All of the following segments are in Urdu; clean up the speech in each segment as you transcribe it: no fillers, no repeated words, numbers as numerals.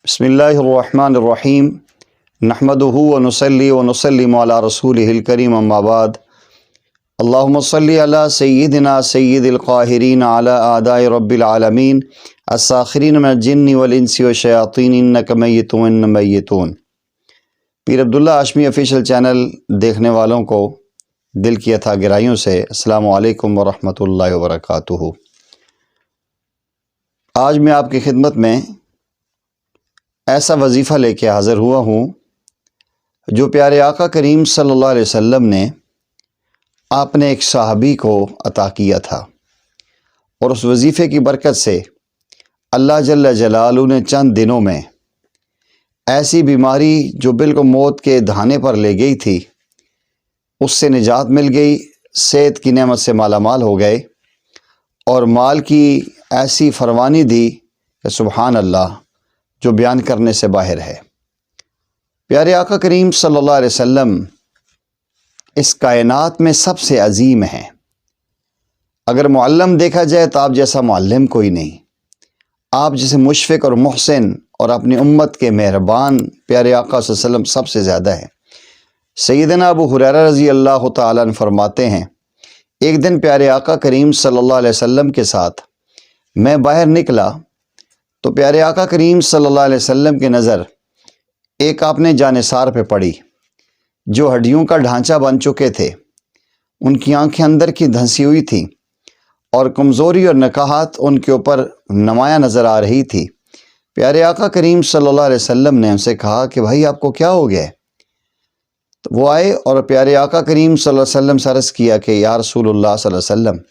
بسم اللہ الرحمن الرحیم نحمدہ ونصلی ونسلم علی رسولہ الکریم اما بعد اللہم صلی علی سیدنا سید القاہرین علی اعداء رب العالمین الساخرین من الجن والانس والشیاطین انک میت وان میتون۔ پیر عبداللہ ہاشمی آفیشیل چینل دیکھنے والوں کو دل کی اتھا گہرائیوں سے السلام علیکم ورحمۃ اللہ وبرکاتہ۔ آج میں آپ کی خدمت میں ایسا وظیفہ لے کے حاضر ہوا ہوں جو پیارے آقا کریم صلی اللہ علیہ وسلم نے آپ نے ایک صحابی کو عطا کیا تھا، اور اس وظیفے کی برکت سے اللہ جل جلالہ نے چند دنوں میں ایسی بیماری جو بالکل موت کے دہانے پر لے گئی تھی اس سے نجات مل گئی، صحت کی نعمت سے مالا مال ہو گئے، اور مال کی ایسی فراوانی دی کہ سبحان اللہ جو بیان کرنے سے باہر ہے۔ پیارے آقا کریم صلی اللہ علیہ وسلم اس کائنات میں سب سے عظیم ہیں۔ اگر معلم دیکھا جائے تو آپ جیسا معلم کوئی نہیں، آپ جیسے مشفق اور محسن اور اپنی امت کے مہربان پیارے آقا صلی اللہ علیہ وسلم سب سے زیادہ ہیں۔ سیدنا ابو ہریرہ رضی اللہ تعالیٰ عنہ فرماتے ہیں، ایک دن پیارے آقا کریم صلی اللہ علیہ وسلم کے ساتھ میں باہر نکلا تو پیارے آقا کریم صلی اللہ علیہ وسلم کی نظر ایک آپ نے جانثار پہ پڑی جو ہڈیوں کا ڈھانچہ بن چکے تھے، ان کی آنکھیں اندر کی دھنسی ہوئی تھیں اور کمزوری اور نکاہت ان کے اوپر نمایاں نظر آ رہی تھی۔ پیارے آقا کریم صلی اللہ علیہ وسلم نے ان سے کہا کہ بھائی آپ کو کیا ہو گیا ہے؟ تو وہ آئے اور پیارے آقا کریم صلی اللہ علیہ وسلم سے عرض کیا کہ یا رسول اللہ صلی اللہ علیہ وسلم،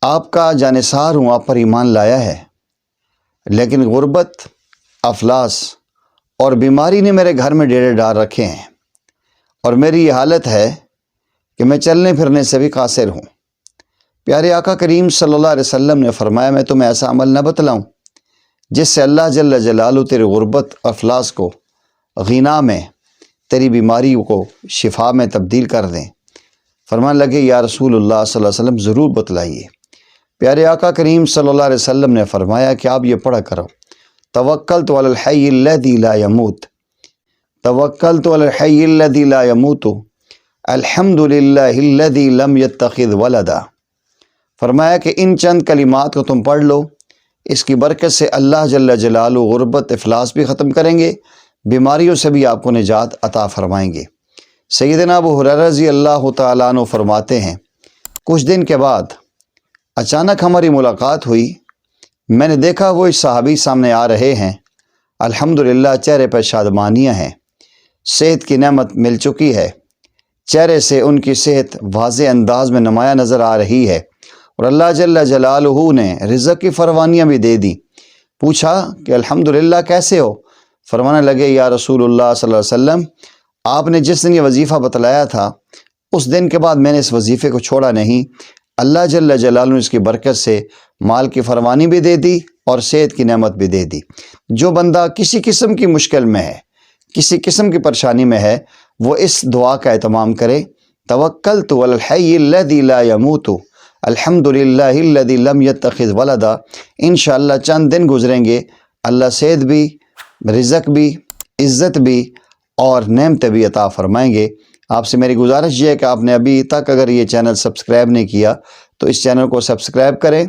آپ کا جانثار ہوں، آپ پر ایمان لایا ہے، لیکن غربت، افلاس اور بیماری نے میرے گھر میں ڈیرے ڈال رکھے ہیں، اور میری یہ حالت ہے کہ میں چلنے پھرنے سے بھی قاصر ہوں۔ پیارے آقا کریم صلی اللہ علیہ وسلم نے فرمایا میں تمہیں ایسا عمل نہ بتلاؤں جس سے اللہ جل جلالہ تیری غربت، افلاس کو غنا میں، تیری بیماری کو شفا میں تبدیل کر دیں؟ فرمانے لگے یا رسول اللہ صلی اللہ علیہ وسلم ضرور بتلائیے۔ پیارے آقا کریم صلی اللہ علیہ وسلم نے فرمایا کہ آپ یہ پڑھا کرو، توکلت علی الحی الذی لا یموت، توکلت علی الحی الذی لا یموت، الحمد للہ الذی لم یتخذ ولدا۔ فرمایا کہ ان چند کلمات کو تم پڑھ لو، اس کی برکت سے اللہ جل جلالہ غربت، افلاس بھی ختم کریں گے، بیماریوں سے بھی آپ کو نجات عطا فرمائیں گے۔ سیدنا ابو ہریرہ رضی اللہ تعالیٰ عنہ فرماتے ہیں، کچھ دن کے بعد اچانک ہماری ملاقات ہوئی، میں نے دیکھا وہ اس صحابی سامنے آ رہے ہیں، الحمدللہ چہرے پر شادمانیاں ہیں، صحت کی نعمت مل چکی ہے، چہرے سے ان کی صحت واضح انداز میں نمایاں نظر آ رہی ہے، اور اللہ جل جلالہ نے رزق کی فراوانیاں بھی دے دی۔ پوچھا کہ الحمدللہ کیسے ہو؟ فرمانے لگے یا رسول اللہ صلی اللہ علیہ وسلم، آپ نے جس دن یہ وظیفہ بتلایا تھا اس دن کے بعد میں نے اس وظیفے کو چھوڑا نہیں، اللہ جل جلالہ نے اس کی برکت سے مال کی فراوانی بھی دے دی اور صحت کی نعمت بھی دے دی۔ جو بندہ کسی قسم کی مشکل میں ہے، کسی قسم کی پریشانی میں ہے، وہ اس دعا کا اہتمام کرے، توکلت علی الحی الذی لا یموت، الحمد للہ الذی لم یتخذ ولدا۔ انشاءاللہ چند دن گزریں گے، اللہ صحت بھی، رزق بھی، عزت بھی اور نعمت بھی عطا فرمائیں گے۔ آپ سے میری گزارش یہ ہے کہ آپ نے ابھی تک اگر یہ چینل سبسکرائب نہیں کیا تو اس چینل کو سبسکرائب کریں،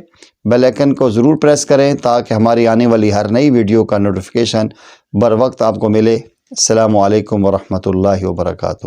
بیل آئیکن کو ضرور پریس کریں تاکہ ہماری آنے والی ہر نئی ویڈیو کا نوٹیفیکیشن بر وقت آپ کو ملے۔ السلام علیکم ورحمۃ اللہ وبرکاتہ۔